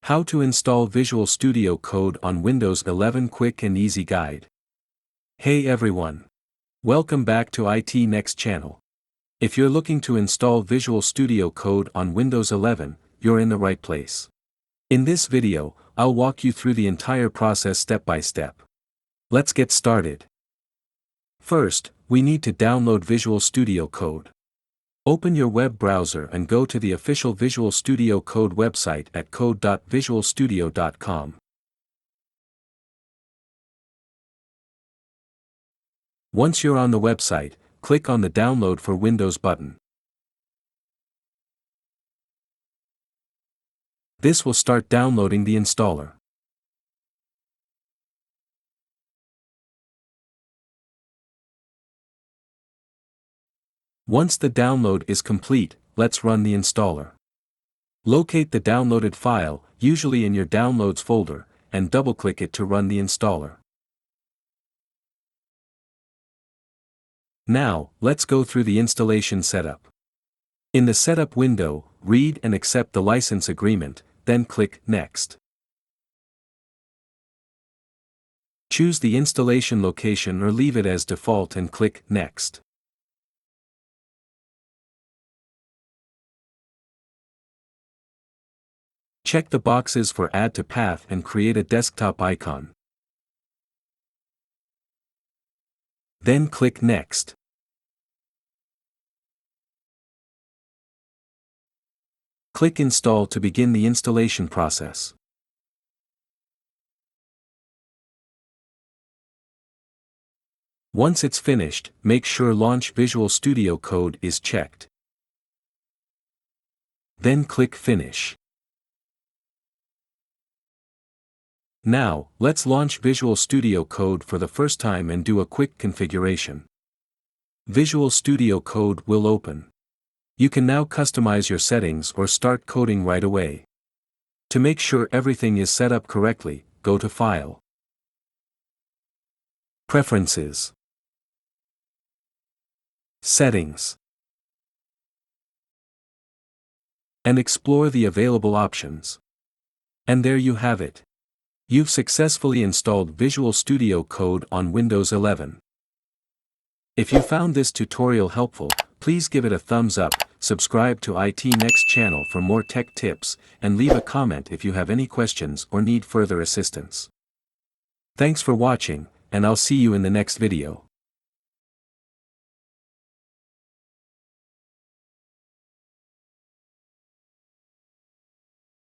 How to install Visual Studio Code on Windows 11 Quick and Easy Guide. Hey everyone! Welcome back to IT Next channel. If you're looking to install Visual Studio Code on Windows 11, you're in the right place. In this video, I'll walk you through the entire process step by step. Let's get started. First, we need to download Visual Studio Code. Open your web browser and go to the official Visual Studio Code website at code.visualstudio.com. Once you're on the website, click on the Download for Windows button. This will start downloading the installer. Once the download is complete, let's run the installer. Locate the downloaded file, usually in your Downloads folder, and double-click it to run the installer. Now, let's go through the installation setup. In the Setup window, read and accept the license agreement, then click Next. Choose the installation location or leave it as default and click Next. Check the boxes for Add to Path and create a desktop icon. Then click Next. Click Install to begin the installation process. Once it's finished, make sure Launch Visual Studio Code is checked. Then click Finish. Now, let's launch Visual Studio Code for the first time and do a quick configuration. Visual Studio Code will open. You can now customize your settings or start coding right away. To make sure everything is set up correctly, go to File, Preferences, Settings, and explore the available options. And there you have it. You've successfully installed Visual Studio Code on Windows 11. If you found this tutorial helpful, please give it a thumbs up, subscribe to IT Next channel for more tech tips, and leave a comment if you have any questions or need further assistance. Thanks for watching, and I'll see you in the next video.